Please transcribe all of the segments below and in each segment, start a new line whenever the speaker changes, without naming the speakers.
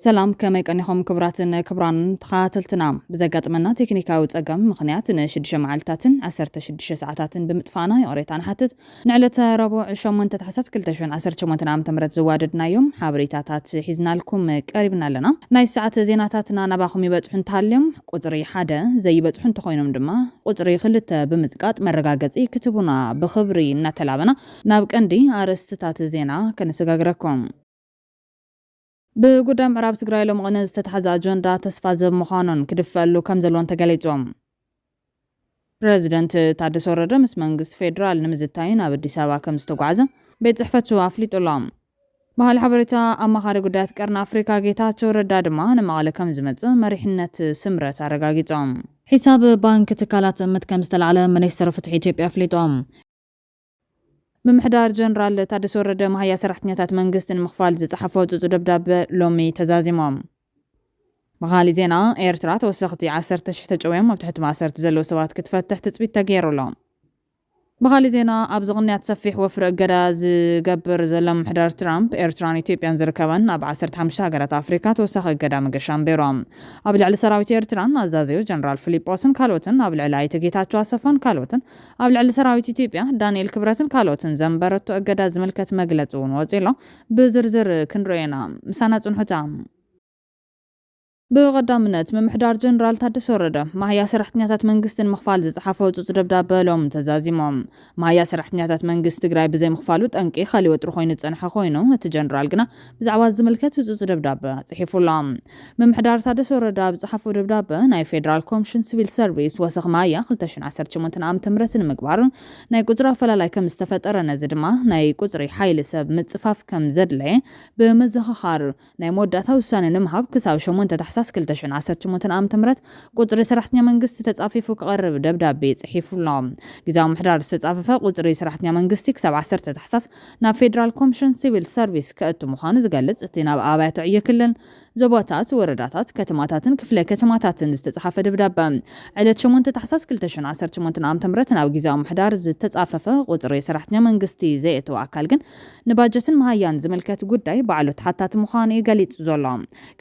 سلام كما يكونيكم كبران تخاتلتنا بزاقاتمنا تكنيكاو تساقم مخنيات نشدش معالتاتن عسرت شدش ساعتاتن بمتفانا يوريتان حتت نعلة ربو شومن تتحسس كلتشون عسرت شومن عام تمرت زواددنا يوم حابريتاتات حيزنا لكم قريبنا لنا ناي ساعات زيناتاتنا نباخم يبتحن تهلم قطري حدا زي بتحن تخوينم دما قطري خلت بمزقات مرقاقتي كتبونا بخبري نتلابنا نابك اندي عرستتات زينا كنسقاقركم بقدام عرب تقرأي لهم غنز تتحز أجندا تسفاز مخانون كدفالو كمزلون تقاليتهم بريزيدنت تادس ورده مس منغس فيدرال نمزتاين أبدي سابا كمستوقعزة بيت صحفتو أفليت أولام بحال حبريتا أما خاري قدات كارن أفريكا جيتاتو ردادما نمغالي كمزمت مريحنة سمرة أرقاقيتهم حساب بانك تكالات متكمستل على منيستر فتح إيجيبي أفليتهم بمحدار جنرال تادس ورده مهيا سرحتنياتات منغستن مخفال زتصحفو دبداب لومي تزازيمهم مغالي زينا ايرترا توسختي 10 شحتجويم وبتحت معسرت زلو سوات كتفتح تثبيت تغيرو لهم بغالي زينا أبزغنيا تسفيح وفر قراز قبر زلم محدار ترامب إيرتران إثيوبيان زركبان أب 15 هاجرات أفريقيا توسخ قدام قشان بيروم أبل على سراويت إيرتران أزازيو جنرال فيليبوسن كالوتن أبل على تجيتاتشو أسفن كالوتن أبل على سراويت إثيوبيا دانيال كبرتن كالوتن زنبرتو قداز ملكة مقلتون وزيلا بزرزر كنروينا مساناتون حتام بقدامنت ممحدار جنرال تادس ورده ما هي سرحتنياتات منغستن مخفال زصحفو دبداب لهم تزازيمهم ما هي سرحتنياتات منغست تግራይ بزي مخفالو ጠንቂ خالي وتر ኮይኑ ጸንሐ ኮይኑ እቲ ጀነራል ግና ብዛዕባ ዝምልከት ደብዳቤ ጽሒፉሎም መምሕዳር ታደሰ ወረዳ ብጽሐፉ ደብዳቤ ናይ ፌደራል ኮሚሽን ሲቪል ሰርቪስ ወሰኽ ማያ 2018 ዓመተ ምህረትን ምግባር ናይ ቁጥራ ፈላላይ ከም ዝተፈጠረ ነዚ ድማ ናይ ቁጥሪ ሓይሊ ሰብ ምጽፋፍ ከም ዘድለየ በመዘኻኻር ናይ መወዳእታ ውሳነ ንምሃብ ክሳብ 8 ታሕሳስ 2018 ዓመተ ምህረት ቁጥሪ ሰራሕተኛ መንግስቲ ተጻፊፉ ክቀርብ ደብዳቤ ጽሒፉሎም ግዛው ምሕዳር ዝተጻፈፈ ቁጥሪ ሰራሕተኛ መንግስቲ ክሳብ 10 ታሕሳስ ናብ ፌደራል ኮሚሽን ሲቪል ሰርቪስ ከእቱ ምዃኑ ዝገልጽ እቲ ናብ ኣባያተ ዕዮ ክልል ዞባታት ወረዳታት ከተማታትን ክፍለ ከተማታትን ዝተጻፈፈ ደብዳቤ ዕለት 8 ታሕሳስ 2018 ዓመተ ምህረት ናብ ግዛው ምሕዳር ዝተጻፈፈ ቁጥሪ ሰራሕተኛ መንግስቲ ዘእቱ ኣካል ግን ንባጀትን መሃያን ዝምልከት ጉዳይ ባዕሉ ተሓታቲ ምዃኑ ይገልጽ ዘሎ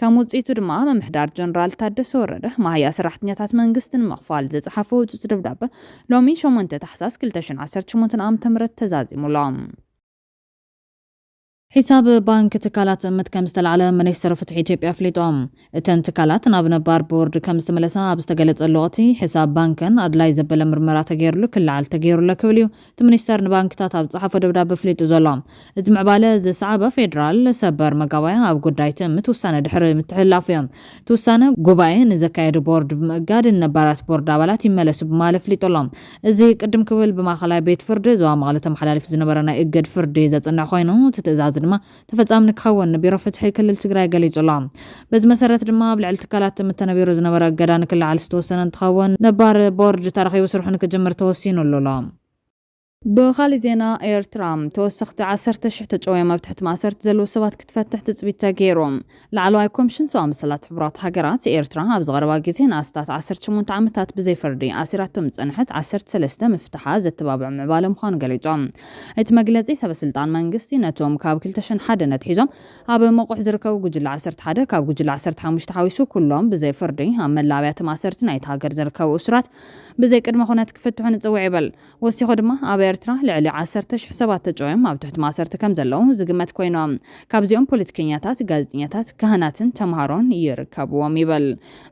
ከም ውጽኢቱ ድማ መምሕዳር ጀነራል ታደሰ ወረደ መሃያ ሰራሕተኛታት መንግስትን መኽፋል ዝተጻፈፈ ደብዳቤ ሎሚ 8 ታሕሳስ 2018 ዓመተ ምህረት ተዛዚሙሎም حساب بانك تكالات متكم استلعلى منيستر فتح إيجيبي أفليتهم اتن تكالات ناب نبار بورد كم استملسا بستقلت اللغتي حساب بانكن أدلاي زبلا مرمرا تغير له كل عال تغير له كوليو تمنيستر نبانك تاتاب صحفة دبداب فليتو زلام ازمع بالا زي صعبة فيدرال سبر مقاوية أو قدايتم توسانة دحر متحلافيهم توسانة قباية نزكايد بورد بمقاد النبارات بورد عبالات يملسو بمالف فليتولام ازي قدم كويل بما خلاي بيت فرد زوا مغالتم حلالي في زنبرنا اقد فرد زات انع خوينو تتزاز ድማ ተፈጻም ንክኸውን ቢሮ ፍትሒ ክልል ትግራይ ገሊጹሎም በዚ መሰረት ድማ ብልዕል ትካላት ምተነቢሩ ዝነበረ ገዳን ክልዓል ዝተወሰነ እንትኸውን ነባር ቦርድ ተረኺቡ ስርሑ ንክጅምር ተወሲኑሎም بخالي زينا ايرترام توسخت 10 شحت تجويم بتحت ماسرت زلو سبات كتفتح تثبيت تغيروم لعلو ايكم شن سوا مسلات حبرات هاجرات ايرترام ابز غربا غيزين استات 18 عامتات بزي فردي اسيراتهم صنحت 13 مفتاحا زتبابع معبالم خان غليطوم ات مغلصي سبسلطان منغستي نتوم كاب كلتشن حد نتحيزوم اب موقع زركو غجل 10 حد كاب غجل 15 حويسو كلهم بزي فردي املاابيات ماسرت نايت هاجر زركو اسرات بزي قدمه خونات كفتحون صوعي بل وسيخو دما ኤርትራ ልዕሊ 10 حسابات ተጨወም ኣብ ትሕቲ ማሰርተ ከም ዘለዉ ዝግመት ኮይኖም ካብዚኦም ፖለቲከኛታት ጋዜጠኛታት ካህናትን ተማሃሮን ይርከብዎም ይበል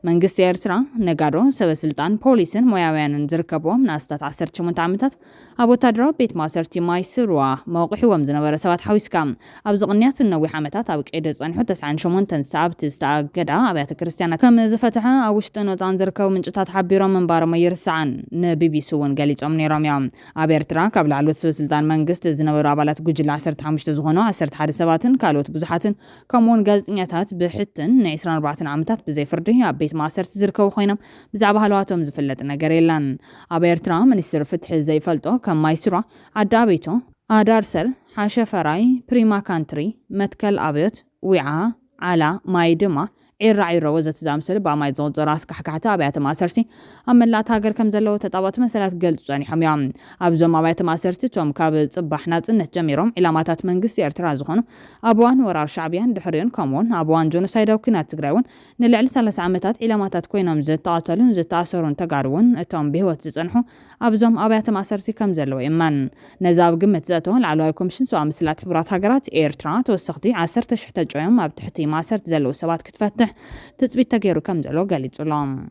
መንግስቲ ኤርትራ ነጋዶ ሰበስልጣን ፖሊስን ሞያውያንን ዝርከብዎም ናስታት 18 ዓመታት ኣብ ወታደራዊ ቤት ማሰርቲ ማይስሩዋ መውቂዕዎም ዝነበረ ሰባት ሓዊስካ ኣብ ዝቕንያት ነዊሕ ዓመታት ኣብ ቀይዲ ጸኒሑ 98 ሰዓብቲ ዝተኣገዳ ኣብያተ ክርስቲያናት ከም ዝፈትሐ ኣብ ውሽጢ ነፃን ዝርከቡ ምንጭታት ሓቢሮም መንባሮም ይርስዓን ንቢቢሲ እውን ገሊጾም ነይሮም እዮም ኣብ ኤርትራ ካብ ላዕሎት ሰበስልጣን መንግስት ዝነበሩ ኣባላት ጉጅለ 15 ዝኾኑ 11 ሰባትን ካልኦት ብዙሓትን ከምኡውን ጋዜጠኛታት ብሕትን ን24 ዓመታት ብዘይ ፍርዲ ኣብ ቤት ማሰርቲ ዝርከቡ ኮይኖም ብዛዕባ ሃልዋቶም ዝፍለጥ ነገር የለን ኣብ ኤርትራ ሚኒስትር ፍትሒ ዘይፈልጦ ከም ማይስራ ዓዳቤቶ ኣዳርሰር ሓሸፈራይ ፕሪማ ካንትሪ መትከል ኣብዮት ዊዓ ዓላ ማይ ድማ عير وزت زامسل بأماي زود راس كحكحتا بيات ماسرتي أما لا تاجر كم زلوا تطابط مسألة قلت يعني حميام أبزم بيات ماسرتي توم كاب صبحنا إنه جميرهم علامات منجس إرترا زخون أبوان ورار شعبيان دحرين كمون أبوان جنوسايد وكنات تجرون نلعل ثلاث عامات علامات كوينهم زت تعطلون زت تعصرون تجارون توم بهوت تزنحو أبزم أبيات ماسرتي كم زلوا إمان نزاب قمة ذاته العلوي كومشن سوا مسلات حبرات هاجرات إيرترا توسختي عسرت شحتة جويم ما بتحتي ماسرت زلوا سبات كتفتح تثبيت تغيرو كم زلوا قالي تقولهم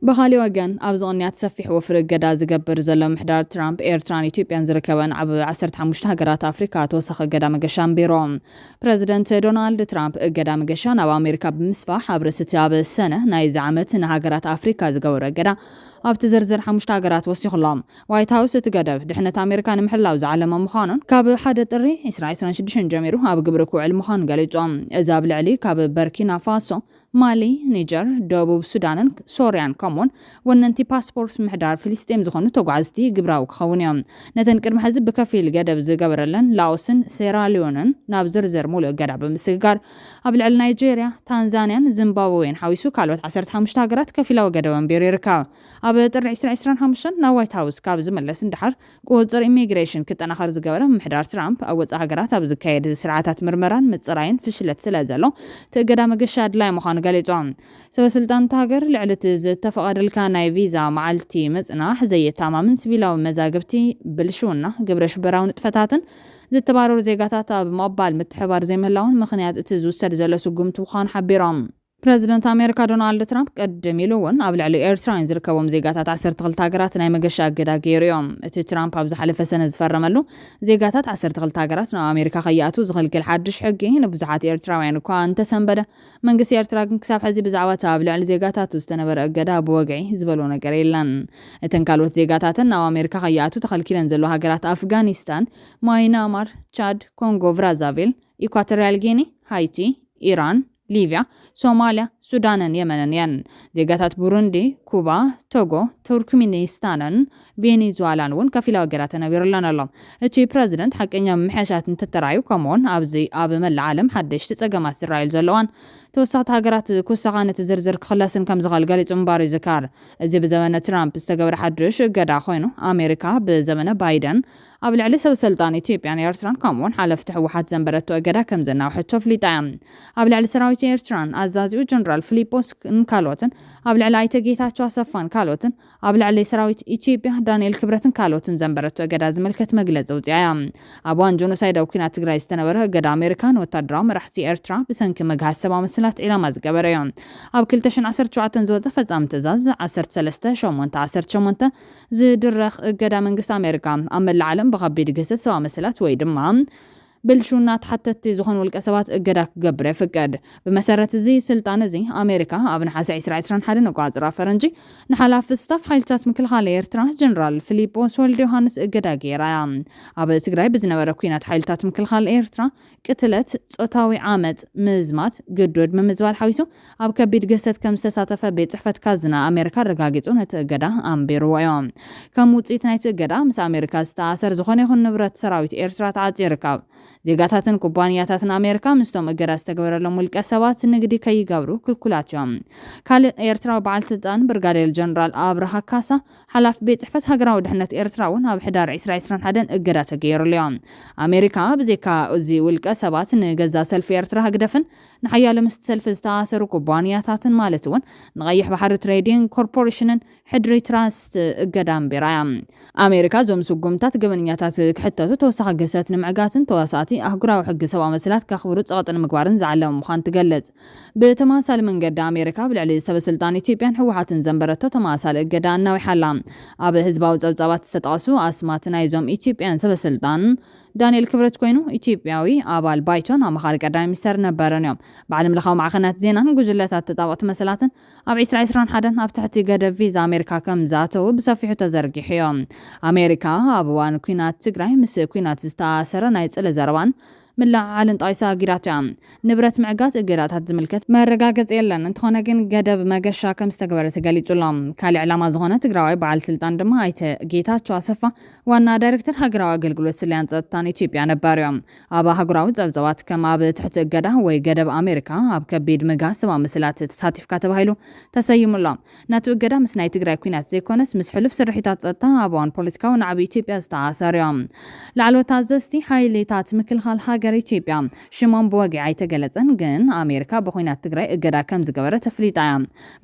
بخالي وجن أبزغنيات سفيح وفرق جدا زجبر زلوا محدار ترامب إيرتران إثيوبيان زركبان عب عسرت حمشت هاجرات أفريقيا توسخ جدا مجشان بيروم بريزيدنت دونالد ترامب جدا مجشان أو أمريكا بمسفاح عبر ستياب السنة نايز عمت إن هاجرات أفريقيا زجورة جدا أبت زرزر حمشت هاجرات وسيخلام وايت هاوس تجدف دحنة أمريكا نمحلا وزعلم مخانن كاب حد طري إسرائيل شدشن جميرو أب جبركو علم مخان قالتهم إذا بالعلي كاب بركينا فاسو مالي نيجر دبوب السودان سوريان كمون وننتي باسبورت محدار فلسطين زخونو توقعزتي جبراو كخونيهم نتنكر محزب بكفيل جدب زجبرلن لاوسن سيراليونن ناب زرزر مولو جدب مسجار أبلع نيجيريا تنزانيا زيمبابوين حويسو كالوت عسرت حمشت هاجرات كفيلا وجدبن بيريركا أب تر عسران حمشن نوايت هاوس كاب زملس اندحر قوتر إيميغريشن كت أنا خرز جبره محدار ترامب أو هاجرات أبز كايد سرعات مرمران متصراين فشلت سلازلو تقدام جشاد لا مخان قالتهم سوى سلطان تاجر لعلت اتفق الكاناي فيزا معلتي مزناح زي تماما سبيلا ومزاجبتي بلشونا قبل شبراون اتفتاتن زي تبارور زيقاتاتا بمقبال متحبار زي مهلاون مخنيات اتزو السرزلة سقوم توخان حبيرام بريزيدنت أمريكا دونالد ترامب قدم يلون قبل على إيرتراين زركبهم زيجاتات عسرت غلطاقرات ناي مقشا قدا غيريوم اتو ترامب أبز حلفة سنة زفرملو زيجاتات عسرت غلطاقرات نا أمريكا خياتو زغل كل حدش حقي نبزحات إيرتراين وكان تسنبدا منقس إيرتراين كساب حزي بزعواتها قبل على زيجاتات واستنبر قدا بوقعي زبلونا قريلان اتنكالوت زيجاتات نا أمريكا خياتو تخل كيلن زلو هاقرات أفغانستان ماينامار تشاد كونغو برازافيل إيكواتوريال غيني هايتي إيران ليبيا سوماليا سودان يمن زيغاتات بوروندي كوبا توغو تركمانستان فنزويلا ون كفيلا وغيرات نبيرلنا الله اتي بريزيدنت حقيقه محاشات تترايو كمون ابزي اب مل العالم حدش تصقمات اسرائيل زلوان توسعت هاجرات كوسخانه زرزر خلاصن كم زغال قالي تنباري ذكر ازي بزمن ترامب استغبر حدش غدا خوينو امريكا بزمن بايدن قبل على سو سلطان اثيوبيا يعني إيرتران كمون حلف تحوحات زنبرتو غدا كم زنا وحتو فليطام قبل على سراويت إيرتران عزازيو جنرال فيليبوس كالوتن قبل على ايتغيتاچو صفان كالوتن قبل على سراويت اثيوبيا دانيال كبرتن كالوتن زنبرتو غدا زملكت مغلጽ وصيا ابوان جنوسايد وكنا تግራይ استنبره غدا امريكان وتدرام رحتي إيرترا بسنك مغحسبا مسلات الى مازغبريون اب 2017 زوځ فصام تزاز 13 شومونت 18 زدرخ غدا منግስት امريكا امل العالم بغبي دغسት سوا مسلات ወይ ድማ بلشونات حتى تزخون والكسبات اجداك قبره فقد بمسارة زي سلطان زي امريكا ابن حاسي اسرائيل حدا نقاطرا فرنجي نحلاف ستاف حيلتات مكل خالي إيرترا جنرال فيليبوس ولد يوحنس اجداك يرايا اب تግራይ بزنبره ኩናት حيلتات مكل خالي إيرترا قتلت ጾታዊ ዓመት ምዝማት ግድድ መምዝባል ሓዊሱ ኣብ ከቢድ ገሰት ከም ዝተሳተፈ ቤት ጽሕፈት ካዝና ኣሜሪካ ረጋጊጹ ነቲ እገዳ ኣንቢርዎ እዮም ከም ውጽኢት ናይቲ እገዳ ምስ ኣሜሪካ ዝተኣሰር ዝኾነ ይኹን ንብረት ሰራዊት ኤርትራ ተዓጺርካብ ዜጋታትን ኩባንያታትን ኣሜሪካ ምስቶም እገዳ ዝተገበረሎም ውልቀ ሰባት ንግዲ ከይገብሩ ክልኩላት እዮም ካልእ ኤርትራዊ በዓል ስልጣን ብርጋዴር ጀነራል ኣብርሃ ካሳ ሓላፊ ቤት ጽሕፈት ሃገራዊ ድሕነት ኤርትራ እውን ኣብ ሕዳር 2021 እገዳ ተገይሩሉ እዮም ኣሜሪካ ብዜካ እዚ ውልቀ ሰባት ንገዛ ሰልፊ ኤርትራ ህግደፍን ንሓያሎ ምስ ሰልፊ ዝተኣሰሩ ኩባንያታትን ማለት እውን ንቀይሕ ባሕሪ ትሬዲንግ ኮርፖሬሽንን ሕድሪ ትራስት እገዳን ቢራያ ኣሜሪካ ዞም ስጉምታት ገበንኛታት ክሕተቱ ተወሳኺ ገሰት ንምዕጋትን ተዋሳእቲ ኣህጉራዊ ሕጊ ሰብኣዊ መስላት ካኽብሩ ፀቕጥን ምግባርን ዝዓለሙ ምዃን ትገልጽ ብተመሳሳሊ መንገዲ ኣሜሪካ ብልዕሊ ሰበስልጣን ኢትዮጵያን ህወሓትን ዘንበረቶ ተመሳሳሊ እገዳ እናዊሓላ ኣብ ህዝባዊ ፀብፃባት ዝተጠቐሱ ኣስማት ናይዞም ኢትዮጵያን ሰበስልጣን ዳንኤል ክብረት ኮይኑ ኢትዮጵያዊ ኣባል ባይቶን ኣማኻሪ ቀዳማይ ሚኒስተር ነበረን እዮም ብዓለም ለኻዊ ማዕኸናት ዜናን ጉጅለታት ተጣበቕቲ መሰላትን ኣብ 2021 ኣብ ትሕቲ ገደብ ቪዛ ኣሜሪካ ከም ዝኣተው ብሰፊሑ ተዘርጊሑ እዮም ኣሜሪካ ኣብ እዋን ኩናት ትግራይ ምስ ኩናት ዝተኣሰረ ናይ ፅለ ዘረባን ملعالن طايسا قيراتيا نبرت معقات إقلاتات زملكت ما رقاقت يلن انتخونا جن قدب ما قشا كم استقبرت قاليت لهم كالي علامة زغونة تقراوي بعال سلطان دما ايت جيتات شواسفة وانا دايركتر هقراوي قلقلوت سليان تاني تشيبيا نباريوم ابا هقراوي زبزوات كما بتحت قدا وي قدب امريكا اب كبيد مقاس سوا مسلات تساتيف كاتب هايلو تسيم الله ناتو قدا مسناي تقراي كوينات زيكونس مسحلف سرحيتات زتا ابوان بوليتيكا ونعبي تشيبيا استعاساريوم لعلو تازستي هايلي تات مكل خالها هاجر ኢትዮጵያ ሽሞን በወጊ አይተገለጸን ግን አሜሪካ በኮይናት ትግራይ እገዳ ከም ዝገበረ ተፍሊጣ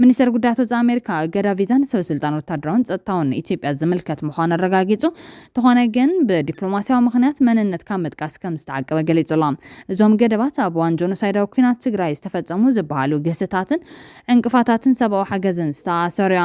ሚኒስትር ጉዳያት አሜሪካ እገዳ ቪዛን ሰው ስልጣን ወታደራውን ጸጥታውን ኢትዮጵያ ዝምልከት መሆን አረጋግጡ ተሆነ ግን በዲፕሎማሲያዊ ምክንያት መንነት ካመጥቃስ ከም ዝተዓቀበ ገለጸላ እዞም ገደባት አብዋን ጆኖሳይዳዊ ኩናት ትግራይ ዝተፈጸሙ ዝበሃሉ ግስታትን እንቅፋታትን ሰብአዊ ሓገዝን ዝተኣሰረያ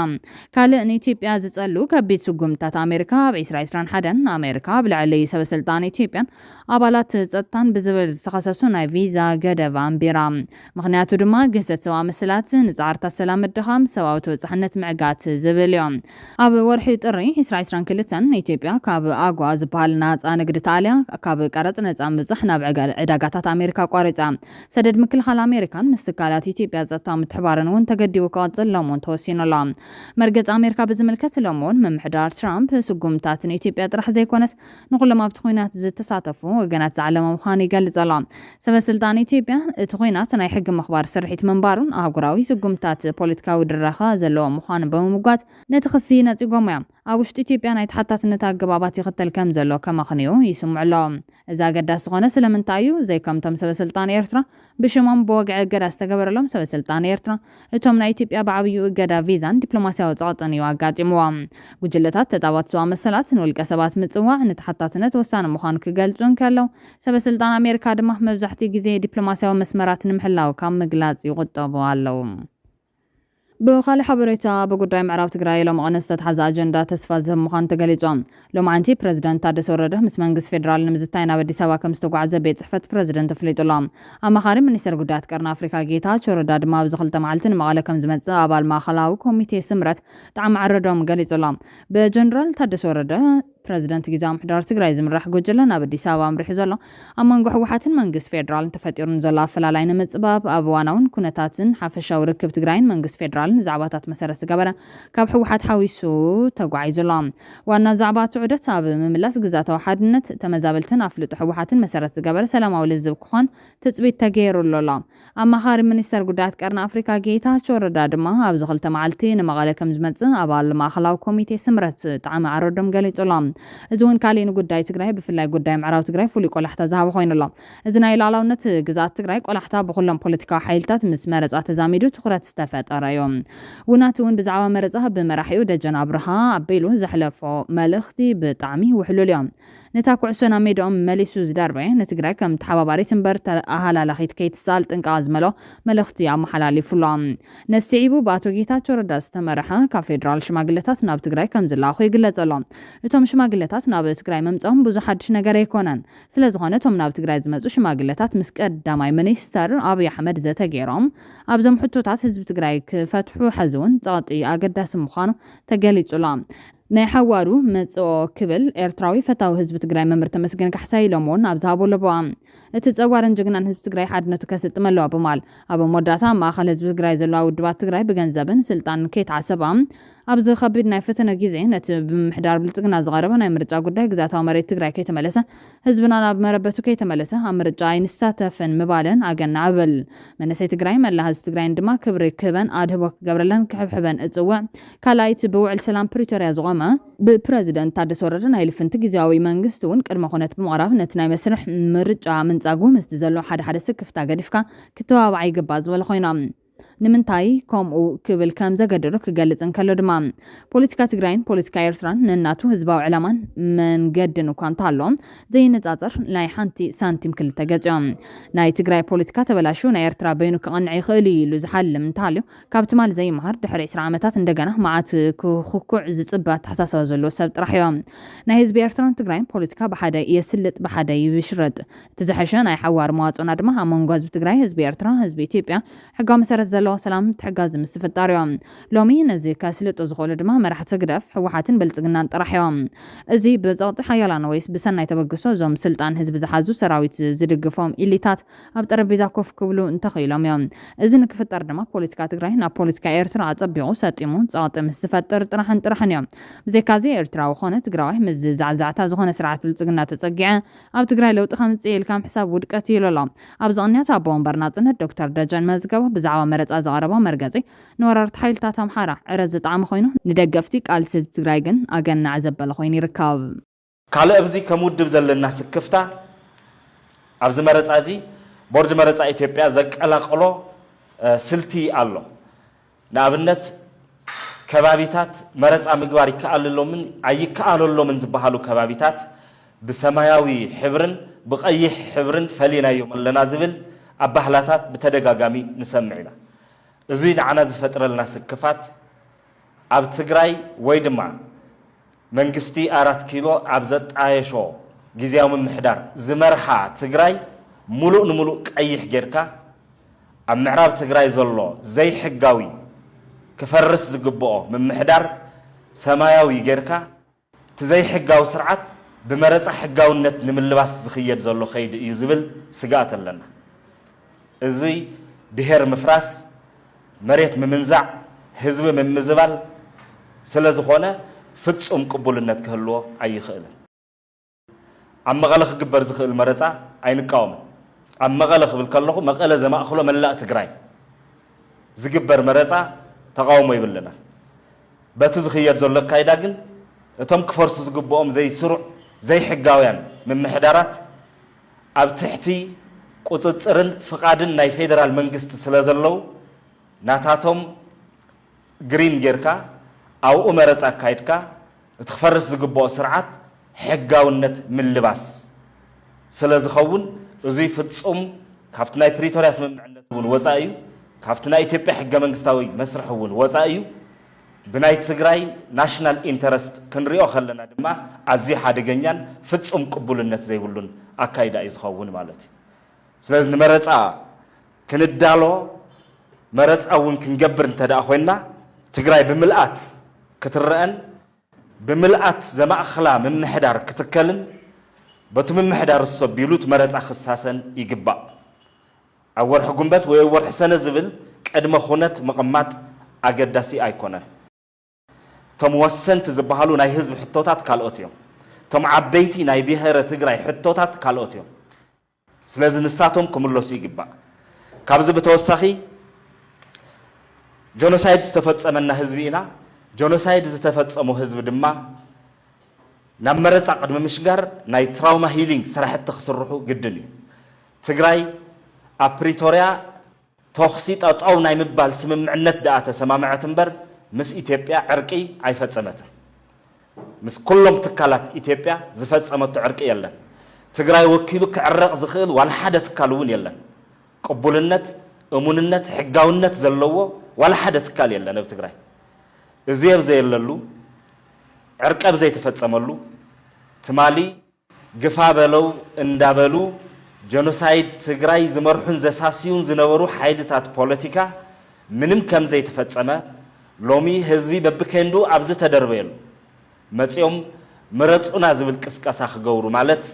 ካልእ ኢትዮጵያ ዝጸሉ ከቢድ ስጉምታት አሜሪካ በ2021 አሜሪካ ብልዕሊ ሰብ ስልጣን ኢትዮጵያን አባላት ጸጥታን بزبل استخصصو ناي فيزا قدب امبيرا مخنياتو دما قصة سوا مسلات نزعرتا السلام الدخام سواوتو صحنت معقات زبل يوم اب ورحي طري اسرائيل كلتن ايتيوبيا كاب اغوا زبال ناص انغد تاليا كاب قرص نصام بصحنا بعداغاتات امريكا قارصا سدد مكل خال امريكان مستقالات ايتيوبيا زتا متحبارن وون تغديو كاصلمون توسينلا مرغت امريكا بزملكت لمون ممحدار ترامب سقومتات ايتيوبيا طرح زيكونس نقول ما بتخوينات زتساتفو وغنات زعلم خاني قال زلام سبب سلطان إثيوبيا تخوينات ناي حق مخبار سرحيت منبارون أهقراوي سقومتات بوليتيكا ودرخا زلو مخان بموقات نتخصي نتيقوم أوشت إثيوبيا ناي تحطات نتاق قبابات يختل كم زلو كما خنيو يسمع لهم إذا قداس غونا سلمن تايو زي كم تم سبب سلطان إيرترا بشمام بوقع قداس تقبر لهم سبب سلطان إيرترا اتوم ناي إثيوبيا بعبيو قدا فيزان دبلوماسيا وتعطني واقات يموام وجلتات تداوات سوا مسلات والكسبات متسوع نتحطات نتوسان مخان كقلتون كالو سبب سلطان أمريكا دمه مبزحتي جزي دبلوماسيا ومسمرات نمحلاو كم مقلات يغطبوا علو بخال حبريتا بقدر معراب تقرأي لو مؤنسة حز أجندة تسفاز مخان تقليجهم لو معنتي بريزيدنت تادس ورده مس منقص فيدرال نمزتاين بدي سوا كم استقع زبيت صحفة بريزيدنت فليت اللام أما خارج من يسر قدرات كرنا أفريقيا جيتا شوردا دما بزخل تمعلتن مقالة كم زمت أبال ما خلاو كوميتي سمرت تعم عرضهم قليج اللام بجنرال تادس ورده بريزيدنت جزام حدار تقرأي زمرح قجلنا بدي سوا أمرح زلا أما نجح وحاتن منقص فيدرال تفتيرن زلا فلالين متسباب أبوانون كنتاتن حفشة وركب تقرأين منقص فيدرال زعباتات مسرس قبره كاب حوحات حويسو تقعي زلام وانا زعبات عدت اب مملاس غزات وحدنت تمزابلتن افلط حوحاتن مسرس قبره سلاماو لزب كخون تصبيت تغير لولا اما خار منستر قدات قرن افريكا جيتا چوردا دما اب زخل تمعلتي نمقاله كم زمص ابال ماخلاو كوميتي سمرت طعم عرضم قليصلام ازون كالين قداي تግራይ بفلاي قداي معراو تግራይ فولي قلحتا زهاب خوينلام ازنا يلالاونت غزات تግራይ قلحتا بخلم بوليتيكا حيلتات مسمرص تزاميدو تخرت استفطرايوم وناتون بزعوا مرزها بمراحيو دجن ابرها ابيلو زحلفو ملختي بطعمي وحلول يوم نتاكو عسونا ميدوم مليسو زداربي نتقراي كم تحباباري تنبر اهالا لخيت كيت سال تنقاز ملو ملختي ام حلالي فلام نسيبو باتو جيتاچو رداس تمرحا كفيدرال شماغلتات ناب تقراي كم زلاخو يغلصلام اتوم شماغلتات ناب تقراي ممصهم بزو حدش ነገር يكونن ስለዝኾነ ቶም ናብ ትግራይ ዝመጹ ሽማግለታት ምስ ቀዳማይ ሚኒስተር አብይ አሕመድ ዘተገይሮም ኣብዞም ሕቶታት ህዝቢ ትግራይ ክፈትሑ حزون ጻጢ አገዳስ ምዃኑ ተገሊጹላ ናይ ሓዋሩ መጽኦ ክብል ኤርትራዊ ፈታው ህዝቢ ትግራይ መምር ተመስገን ካሕሳይ ሎሞን ኣብዛቦ ለባ እቲ ጸዋርን ጅግናን ህዝቢ ትግራይ ሓድነቱ ከስጥመለው በማል ኣብ ሞዳታ ማእኸል ህዝቢ ትግራይ ዘለው ውድባት ትግራይ ብገንዘብን ስልጣን ከይተዓሰባ ኣብዚ ከቢድ ናይ ፈተነ ግዜ ነቲ ብምሕዳር ብልጽግና ዝቐረበ ናይ ምርጫ ጉዳይ ግዛታዊ መሬት ትግራይ ከይተመለሰ ህዝብና ናብ መረበቱ ከይተመለሰ ኣብ ምርጫ ይንሳተፍን ምባለን ኣገና ኣበል መንሰይ ትግራይ መላ ህዝቢ ትግራይ ድማ ክብሪ ክበን ኣድህቦ ክገብረለን ክሕብሕበን እጽዋዕ ካልኣይቲ ብውዕል ሰላም ፕሪቶሪያ ዝቆመ ብፕሬዝደንት ታደሰ ወረደ ናይ ልፍንቲ ግዚያዊ መንግስቲ እውን ቅድመ ኩነት ብምቕራብ ነቲ ናይ መስርሕ ምርጫ ምንጻጉ ምስቲ ዘሎ ሓደ ስክፍታ ገዲፍካ ክትዋባዕ ይግባእ ዝበለ ኮይና ንምንታይ ከምኡ ክብል ከም ዘገደዶ ክገልጽን ከሎ ድማ ፖለቲካ ትግራይን ፖለቲካ ኤርትራን ነናቱ ህዝባዊ ዕላማን መንገድን እኳ እንተሃለዎም ዘይነጻጸር ናይ ሓንቲ ሳንቲም ክልተ ገጽዮም ናይ ትግራይ ፖለቲካ ተበላሹ ናይ ኤርትራ በይኑ ክቐንዕ ይኽእል ኢሉ ዝሓልም እንተሃልዩ ካብ ትማል ዘይምሃር ድሕሪ 20 ዓመታት እንደገና መዓት ክኩዕ ዝጽበት ተሓሳሰባ ዘሎ ሰብ ጥራሕ እዮም ናይ ህዝቢ ኤርትራን ትግራይን ፖለቲካ ብሓደ የስልጥ ብሓደ ይሽረጥ እቲ ዝሐሸ ናይ ሓዋር መዋጽና ድማ ኣብ መንጎ ህዝቢ ትግራይ ህዝቢ ኤርትራ ህዝቢ ኢትዮጵያ ሕጋዊ መሰረት ዘሎ ሰላም ትሕጋዝ ምስ ፍጣርዮም ሎሚ ነዚ ካስልጦ ዝኽእሉ ድማ መራሕቲ ግደፍ ሕወሓትን ብልጽግናን ጥራሕ እዮም እዚ ብጸቕጢ ሓያላን ወይስ ብሰናይ ተበግሶ ዞም ስልጣን ህዝቢ ዝሓዙ ሰራዊት ዝድግፎም ኢሊታት ኣብ ጠረጴዛ ኮፍ ክብሉ እንተኽኢሎም እዮም እዚ ንክፍጠር ድማ ፖለቲካ ትግራይ ናብ ፖለቲካ ኤርትራ ኣጸቢቑ ሰጢሙ ጸቕጢ ምስ ዝፈጥር ጥራሕን እዮም ብዘይካዚ ኤርትራዊ ኾነ ትግራዋይ ምስ ዛዕዛዕታ ዝኾነ ስርዓት ብልጽግና ተጸጊዐ ኣብ ትግራይ ለውጢ ከምጽእ ኢልካ ሕሳብ ውድቀት ይለሎ ኣብዚ ቅንያት ኣቦ ወንበር ናጽነት ዶክተር ደጀን መዝገቦ ብዛዕባ መረፃ ዘቕረቦ መርገጺ ንወረርቲ ሓይልታት ኣምሓራ ዕረት ዝጣዕሚ ኮይኑ ንደገፍቲ ቃልሲ ህዝቢ ትግራይ ግን ኣገናዕ ዘበለ ኮይኑ ይርከብ
ካልእ ኣብዚ ከምውድብ ዘለና ስክፍታ ኣብዚ መረፃ እዚ ቦርድ መረፃ ኢትዮጵያ ዘቀላቅሎ ስልቲ ኣሎ ንኣብነት ከባቢታት መረፃ ምግባር ይከኣልሎምን ኣይከኣልሎምን ዝበሃሉ ከባቢታት ብሰማያዊ ሕብርን ብቀይሕ ሕብርን ፈሊናዮም ኣለና ዝብል ኣባህላታት በተደጋጋሚ ንሰምዕ ኢና እዚ ንዓና ዝፈጥረልና ስክፋት ኣብ ትግራይ ወይ ድማ መንግስቲ 4 ኪሎ ኣብ ዘጣየሾ ጊዜያዊ ምምሕዳር ዝመርሓ ትግራይ ሙሉእ ንሙሉእ ቀይሕ ጌርካ ኣብ ምዕራብ ትግራይ ዘሎ ዘይሕጋዊ ክፈርስ ዝግብኦ ምምሕዳር ሰማያዊ ጌርካ ትዘይሕጋዊ ስርዓት ብመረፃ ሕጋውነት ንምልባስ ዝኽየድ ዘሎ ኸይዲ እዩ ዝብል ስጋኣት ኣለና እዚ ብሄር ምፍራስ መሬት ምምንዛዕ ህዝቢ ምምዝባል ስለ ዝኾነ ፍጹም ቅቡልነት ክህልዎ ኣይኽእልን ኣብ መቐለ ክግበር ዝኽእል መረፃ ኣይንቃወምን ኣብ መቐለ ክብል ከለኹ መቐለ ዘማእኽሎ መላእ ትግራይ ዝግበር መረፃ ተቃውሞ ይብለና በቲ ዝኽየድ ዘሎ ካይዳ ግን እቶም ክፈርሱ ዝግብኦም ዘይስሩዕ ዘይሕጋውያን ምምሕዳራት ኣብ ትሕቲ ቁፅፅርን ፍቃድን ናይ ፌደራል መንግስቲ ስለ ዘለው ናታቶም ግሪን ጌርካ ኣብኡ መረፃ ካይድካ እቲ ክፈርስ ዝግብኦ ስርዓት ሕጋውነት ምልባስ ስለ ዝኸውን እዚ ፍጹም ካብቲ ናይ ፕሪቶሪያ ስምምዕነት እውን ወፃኢ እዩ ካብቲ ናይ ኢትዮጵያ ሕገ መንግስታዊ መስርሕ እውን ወፃኢ እዩ ብናይ ትግራይ ናሽናል ኢንተረስት ክንሪኦ ከለና ድማ ኣዝዩ ሓደገኛን ፍጹም ቅቡልነት ዘይብሉን ኣካይዳ እዩ ዝኸውን ማለት እዩ ስለዚ ንመረፃ ክንዳሎ መረፃ እውን ክንገብር እንተደኣ ኮይና ትግራይ ብምልኣት ክትረአን ብምልኣት ዘማእኽላ ምምሕዳር ክትከልን በቲ ምምሕዳር ዝሰቢሉት መረፃ ክሳሰን ይግባእ ኣብ ወርሒ ጉንበት ወይ ወርሒ ሰነ ዝብል ቅድመ ኩነት ምቕማጥ ኣገዳሲ ኣይኮነን ቶም ወሰንቲ ዝበሃሉ ናይ ህዝቢ ሕቶታት ካልኦት እዮም ቶም ዓበይቲ ናይ ብሄረ ትግራይ ሕቶታት ካልኦት እዮም ስለዚ ንሳቶም ክምለሱ ይግባእ ካብዚ ብተወሳኺ ጆኖሳይድ ዝተፈጸመና ህዝቢ ኢና ጆኖሳይድ ዝተፈጸሙ ህዝቢ ድማ ናብ መረፃ ቅድሚ ምሽጋር ናይ ትራውማ ሂሊንግ ስራሕቲ ክስርሑ ግድን እዩ ትግራይ ኣብ ፕሪቶሪያ ተኽሲ ጠጠው ናይ ምባል ስምምዕነት ደኣ ተሰማምዐት እምበር ምስ ኢትዮጵያ ዕርቂ ኣይፈጸመትን ምስ ኩሎም ትካላት ኢትዮጵያ ዝፈጸመቱ ዕርቂ የለን ትግራይ ወኪሉ ክዕረቕ ዝኽእል ዋላ ሓደ ትካል እውን የለን ቅቡልነት እሙንነት ሕጋውነት ዘለዎ ዋላ ሓደ ትካል የለን ኣብ ትግራይ እዚ የብዘየለሉ ዕርቀ ብዘይተፈጸመሉ ትማሊ ግፋ በለው እንዳበሉ ጀኖሳይድ ትግራይ ዝመርሑን ዘሳሲዩን ዝነበሩ ሓይልታት ፖለቲካ ምንም ከም ዘይተፈጸመ ሎሚ ህዝቢ በብከንዱ ኣብዚ ተደርበየሉ መጽኦም ምረጹና ዝብል ቅስቀሳ ክገብሩ ማለት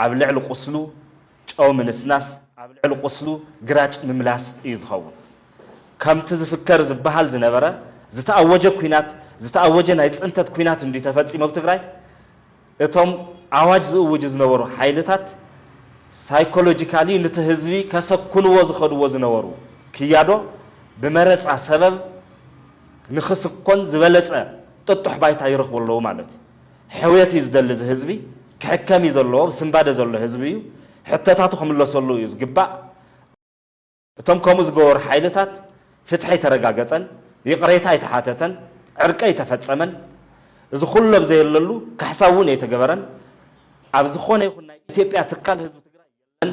ኣብ ልዕሊ ቁስሉ ጨው ምንስናስ ኣብ ልዕሊ ቁስሉ ግራጭ ምምላስ እዩ ዝኸውን ከምቲ ዝፍከር ዝበሃል ዝነበረ ዝተኣወጀ ኩናት ዝተኣወጀ ናይ ጽንተት ኩናት እንዲ ተፈጺሙ ኣብ ትግራይ እቶም ኣዋጅ ዝእውጁ ዝነበሩ ሓይልታት ሳይኮሎጂካሊ ነቲ ህዝቢ ከሰኩንዎ ዝኸድዎ ዝነበሩ ክያዶ ብመረፃ ሰበብ ንኽስኮን ዝበለፀ ጥጡሕ ባይታ ይረኽቡ ኣለዉ ማለት እዩ ሕውየት እዩ ዝደሊ እዚ ህዝቢ ክሕከም እዩ ዘለዎ ብስምባደ ዘሎ ህዝቢ እዩ ሕቶታቱ ክምለሰሉ እዩ ዝግባእ እቶም ከምኡ ዝገበሩ ሓይልታት ፍትሒ ተረጋገፀን ይቕሬታ ኣይተሓተተን ዕርቀ ኣይተፈፀመን እዚ ኩሉ ብዘየለሉ ካሕሳብ እውን ኣይተገበረን ኣብ ዝኾነ ይኹን ናይ ኢትዮጵያ ትካል ህዝቢ ትግራይ የለን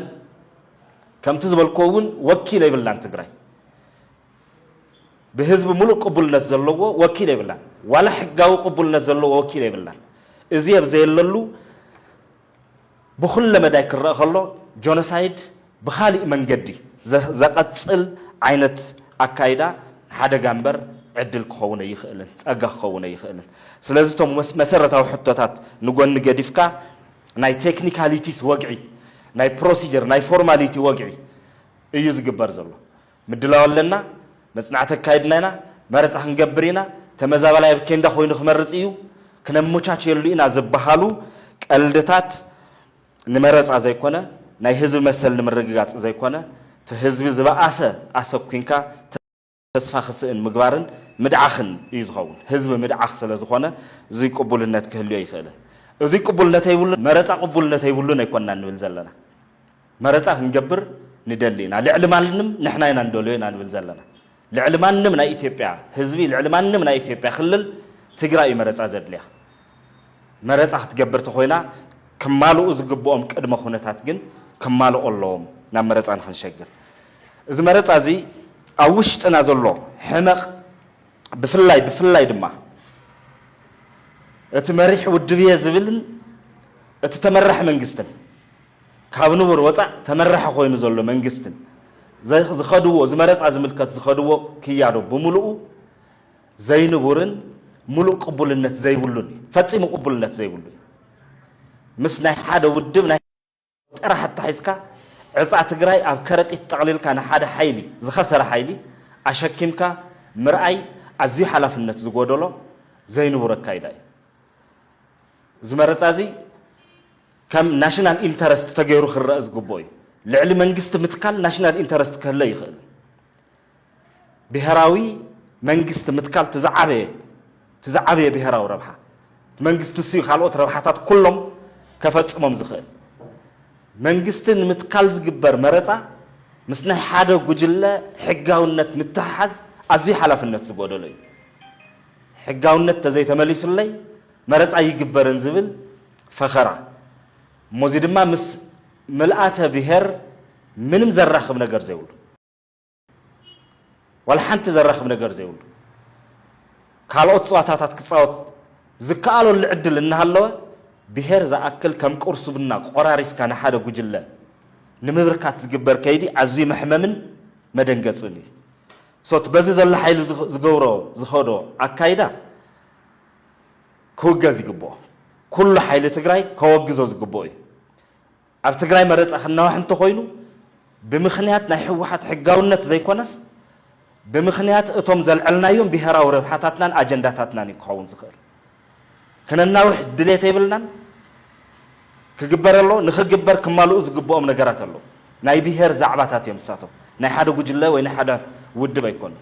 ከምቲ ዝበልክዎ እውን ወኪል ኣይብላን ትግራይ بحزب ملوك قبول نزلوا وكيل يبلان ولا حقاو قبول نزلوا وكيل يبلان إزاي بزي اللو بخل مدايك الرأخلو جونوسايد بخالي من جدي زقتصل عينت ኣካይዳ ሓደ ጋምበር ዕድል ክኸውን ይኽእልን ጸጋ ክኸውን ይኽእልን ስለዚህ ቶም መሰረታዊ ሕቶታት ንጎኒ ገዲፍካ ናይ ቴክኒካሊቲስ ወግዒ ናይ ፕሮሲጀር ናይ ፎርማሊቲ ወግዒ እዩ ዝግበር ዘሎ ምድላው ኣለና መጽናዕቲ ኣካይድና ኢና መረጻ ክንገብር ኢና ተመዛበላይ ብኬንዳ ኮይኑ ክመርጽ እዩ ክነምቻቸሉ ኢና ዝበሃሉ ቀልድታት ንመረጻ ዘይኮነ ናይ ህዝብ መሰል ንምርግጋጽ ዘይኮነ ህዝቢ ዝበኣሰ ኣሰኩንካ ተስፋ ክስእን ምግባርን ምድዓኽን እዩ ዝኸውን ህዝቢ ምድዓኽ ስለ ዝኾነ እዚ ቅቡልነት ክህልዮ ይኽእልን እዚ ቅቡልነት ይብሉ መረጻ ቅቡልነት ይብሉን ኣይኮንና ንብል ዘለና መረጻ ክንገብር ንደሊ ኢና ልዕሊ ማንም ንሕና ኢና እንደልዮ ኢና ንብል ዘለና ልዕሊ ማንም ናይ ኢትዮጵያ ህዝቢ ልዕሊ ማንም ናይ ኢትዮጵያ ክልል ትግራይ መረጻ ዘድልያ መረጻ ክትገብር ተኾይና ከማልኡ ዝግብኦም ቅድመ ኩነታት ግን ከማልኡ ኣለዎም ናብ መረጻ ንኽንሸግር እዚ መረጻ እዚ ኣብ ውሽጥና ዘሎ ሕመቕ ብፍላይ ድማ እቲ መሪሕ ውድብየ ዝብልን እቲ ተመራሒ መንግስትን ካብ ንቡር ወፃእ ተመራሒ ኮይኑ ዘሎ መንግስትን ዝኸድዎ ዝመረጻ ዝምልከት ዝኸድዎ ክያዶ ብምሉኡ ዘይንቡርን ሙሉእ ቅቡልነት ዘይብሉን ፈጺሙ ቅቡልነት ዘይብሉ ምስ ናይ ሓደ ውድብ ናይ ጥራሕ ተሓይስካ ዕፃ ትግራይ ኣብ ከረጢት ጠቕሊልካ ንሓደ ሓይሊ ዝኸሰረ ሓይሊ ኣሸኪምካ ምርኣይ ኣዝዩ ሓላፍነት ዝጎደሎ ዘይንቡር ኣካይዳ እዩ እዚ መረጻ እዚ ከም ናሽናል ኢንተረስት ተገይሩ ክረአ ዝግብኦ እዩ ልዕሊ መንግስቲ ምትካል ናሽናል ኢንተረስት ክህለ ይኽእል ብሄራዊ መንግስቲ ምትካል ትዛዓበየ ብሄራዊ ረብሓ መንግስቲ እሱ ካልኦት ረብሓታት ኩሎም ከፈጽሞም ዝኽእል መንግስትን ምትካል ዝግበር መረጻ ምስ ናይ ሓደ ጉጅለ ሕጋውነት ምትሓዝ ኣዝዩ ሓላፍነት ዝጎደሎ እዩ ሕጋውነት ተዘይተመሊሱለይ መረጻ ይግበርን ዝብል ፈኸራ እሞዚ ድማ ምስ ምልኣተ ብሄር ምንም ዘራኽብ ነገር ዘይብሉ ወላ ሓንቲ ዘራኽብ ነገር ዘይብሉ ካልኦት ፀዋታታት ክፃወት ዝከኣለሉ ዕድል እናሃለወ ብሄር ዝኣክል ከም ቁርሱብና ቆራሪስካ ንሓደ ጉጅለ ንምብርካት ዝግበር ከይዲ ኣዝዩ መሕመምን መደንገፅን እዩ ሶት በዚ ዘሎ ሓይሊ ዝገብሮ ዝኸዶ ኣካይዳ ክውገዝ ይግብኦ ኩሉ ሓይሊ ትግራይ ከወግዞ ዝግብኦ እዩ ኣብ ትግራይ መረጻ ክነዋሕ እንተኮይኑ ብምኽንያት ናይ ሕወሓት ሕጋውነት ዘይኮነስ ብምኽንያት እቶም ዘልዕልናዮም ብሄራዊ ረብሓታትናን ኣጀንዳታትናን ክኸውን ዝኽእል ክነናውሕ ድሌት የብልናን ክግበር ኣሎ ንኽግበር ክማልኡ ዝግብኦም ነገራት ኣሎ ናይ ብሄር ዛዕባታት እዮም ንሳቶም ናይ ሓደ ጉጅለ ወይ ናይ ሓደ ውድብ ኣይኮኑ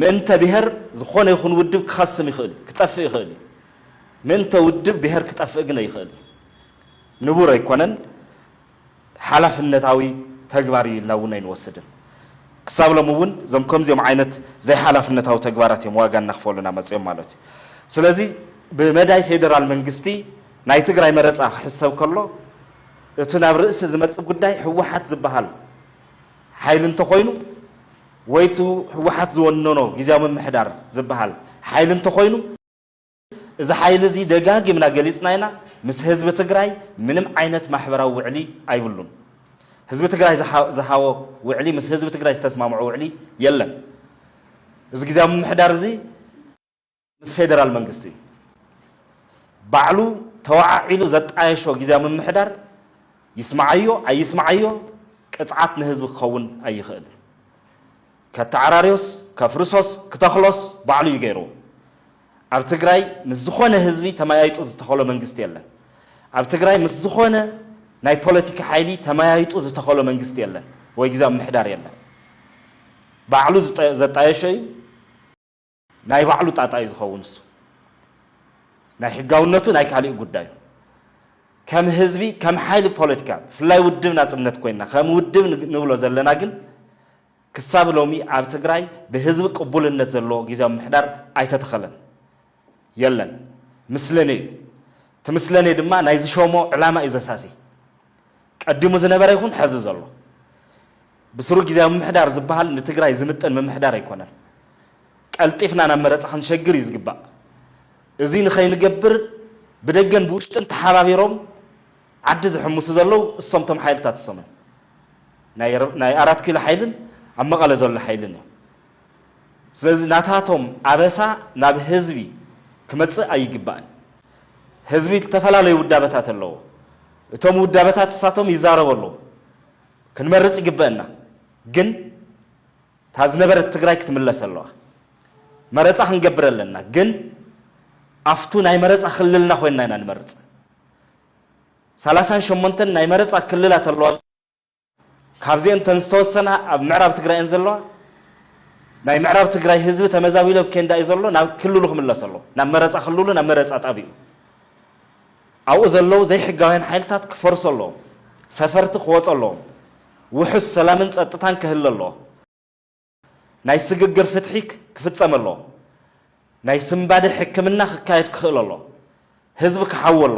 ምእንተ ብሄር ዝኾነ ይኹን ውድብ ክኸስም ይኽእል ክጠፍእ ይኽእል ምእንተ ውድብ ብሄር ክጠፍእ ግን ኣይኽእል ንቡር ኣይኮነን ሓላፍነታዊ ተግባር ኢልና እውን ኣይንወስድን ክሳብ ሎም እውን እዞም ከምዚኦም ዓይነት ዘይሓላፍነታዊ ተግባራት እዮም ዋጋ እናኽፈሉና መፅኦም ማለት እዩ ስለዚ ብመዳይ ፌደራል መንግስቲ ናይ ትግራይ መረጻ ክሕሰብ ከሎ እቲ ናብ ርእሲ ዝመጽእ ጉዳይ ሕወሓት ዝበሃል ሓይሊ እንተኮይኑ ወይቱ ሕወሓት ዝወነኖ ጊዜያዊ ምምሕዳር ዝበሃል ሓይሊ እንተኮይኑ እዚ ሓይሊ እዚ ደጋጊምና ገሊጽና ኢና ምስ ህዝቢ ትግራይ ምንም ዓይነት ማሕበራዊ ውዕሊ ኣይብሉን ህዝቢ ትግራይ ዝሃቦ ውዕሊ ምስ ህዝቢ ትግራይ ዝተስማምዑ ውዕሊ የለን እዚ ጊዜያዊ ምምሕዳር እዚ ምስ ፌደራል መንግስቲ እዩ ባዕሉ ተዋዓዒሉ ዘጣየሾ ጊዜያዊ ምምሕዳር ይስማዓዮ ኣይስማዓዮ ቅጽዓት ንህዝቢ ክኸውን ኣይኽእል ከተዓራርዮስ ከፍርሶስ ክተኽሎስ ባዕሉ ይገይሩ ኣብ ትግራይ ምስ ዝኾነ ህዝቢ ተመያይጡ ዝተኸሎ መንግስቲ የለን ኣብ ትግራይ ምስ ዝኾነ ናይ ፖለቲካ ሓይሊ ተመያይጡ ዝተኸሎ መንግስቲ የለን ወይ ጊዜያዊ ምምሕዳር የለን ባዕሉ ዘጣየሾ እዩ ናይ ባዕሉ ጣጣ እዩ ዝኸውን እሱ ናይ ሕጋውነቱ ናይ ካልእ ጉዳዩ ከም ህዝቢ ከም ሓይሊ ፖለቲካ ብፍላይ ውድብ ናጽነት ኮይንና ከም ውድብ ንብሎ ዘለና ግን ክሳብ ሎሚ ኣብ ትግራይ ብህዝቢ ቅቡልነት ዘለዎ ጊዜያዊ ምምሕዳር ኣይተተኸለን የለን ምስለኔ እዩ እቲ ምስለኔ ድማ ናይ ዝሾሞ ዕላማ እዩ ዘሳሲ ቀዲሙ ዝነበረ ይኹን ሕዚ ዘሎ ብስሩ ጊዜያዊ ምምሕዳር ዝበሃል ንትግራይ ዝምጥን ምምሕዳር ኣይኮነን ቀልጢፍና ናብ መረጻ ክንሸግር እዩ ዝግባእ እዚ ንኸይንገብር ብደገን ብውሽጥን ተሓባቢሮም ዓዲ ዝሕምሱ ዘለው እሶም ቶም ሓይልታት እሶምን ናይ 4 ኪሎ ሓይልን ኣብ መቐለ ዘሎ ሓይልን እዮም ስለዚህ ናታቶም አበሳ ናብ ህዝቢ ክመጽእ አይግባን ህዝቢ ተፈላለዩ ውዳበታት አለው እቶም ውዳበታት ሳቶም ይዛረበሉ ክንመርጽ ይግባና ግን ታዝነበረት ትግራይ ክትምለሰለዋ መረጻ ክንገብረለና ግን አፍቱ ናይ መረጻ ክልልና ኮይና ኢና ንመርጽ 38 ናይ መረጻ ክልላት ኣለዋ ካብዚአን ተንስተወሰና ኣብ ምዕራብ ትግራይ እንዘለዋ ናይ ምዕራብ ትግራይ ህዝቢ ተመዛቢሉ ከንዳ ይዘሎ ናብ ክልሉ ክምለሰሎ ናብ መረጻ ክልሉ ናብ መረጻ ጣቢኡ ኣብኡ ዘለው ዘይሕጋውያን ሓይልታት ክፈርሰሎ ሰፈርቲ ክወጸሎ ውሑስ ሰላምን ጸጥታን ክህልሎ ናይ ስግግር ፍትሒ ክፍጸመሎ ናይ ስምባደ ሕክምና ክካየድ ክኽእለሎ ህዝቢ ክሓወሎ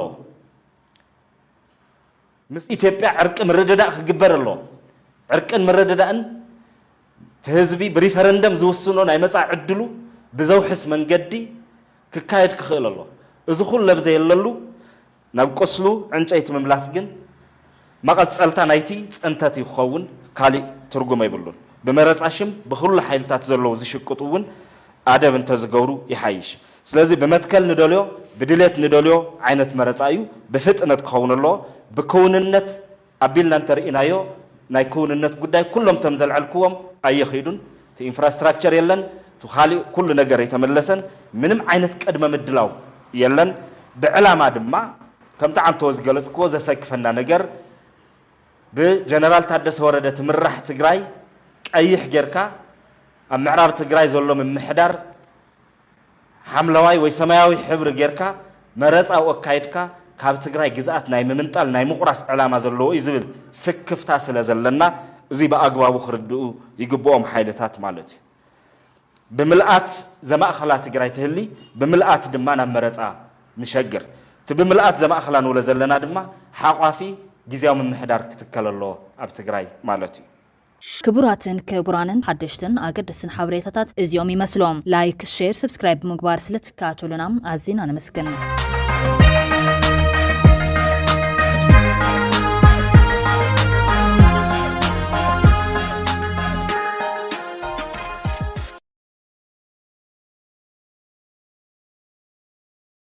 ምስ ኢትዮጵያ ዕርቂ ምርድዳእ ክግበረሎ ዕርቅን ምርድዳእን ህዝቢ ብሪፈረንደም ዝውስኖ ናይ መጻ ዕድሉ ብዘውሕስ መንገዲ ክካየድ ክኽእለሎ እዚ ኩሉ ለብዘየለሉ ናብ ቆስሉ ዕንጨይቲ ምምላስ ግን መቐጸልታ ናይቲ ጽንተት ይኸውን ካሊእ ትርጉም አይብሉን በመረጻሽም በሁሉ ኃይልታት ዘለው ዝሽቅጡውን አደብ እንተዝገብሩ ይሐይሽ ስለዚህ በመትከል ንደልዮ በድሌት ንደልዮ አይነት መረጻዩ በፍጥነት ከሆነሎ በከውንነት አቢልና እንተርኢናዮ ናይ ከውንነት ጉዳይ ኩሎም ተምዘልዓልኩዎም አይኺዱን ኢንፍራስትራክቸር የለን ተኻሊ ኩሉ ነገር የተመለሰን ምንም አይነት ቀድመ ምድላው የለን በዕላማ ድማ ከምታ አንተ ወዝገለጽኮ ዘሰክፈና ነገር በጀነራል ታደሰ ወረደ ትምራሕ ትግራይ ቀይሕ ጌርካ ኣብ ምዕራብ ትግራይ ዘሎ ምምሕዳር ሓምለዋይ ወይ ሰማያዊ ሕብሪ ጌርካ መረጻው አካይድካ ካብ ትግራይ ግዛአት ናይ ምምንጣል ናይ ምቁራስ ዕላማ ዘለዎ ይዝብል ስክፍታ ስለዘለና እዚ በአግባቡ ክርድኡ ይግብኦም ሓይልታት ማለት እዩ ብምልአት ዘማእኸላ ትግራይ ትህሊ ብምልአት ድማ ናብ መረጻ ንሸግር ትብምልአት ዘማእኸላ ንውለ ዘለና ድማ ሓቋፊ ጊዜያዊ ምምሕዳር ክትከለሎ ኣብ ትግራይ ማለት እዩ
ክቡራትን ክቡራንን ሓደሽትን አገደስን ሓበሬታታት እዚኦም ይመስሎም ላይክ ሼር ሰብስክራይብ ምግባር ስለትካተሉና አዚና ነመስግን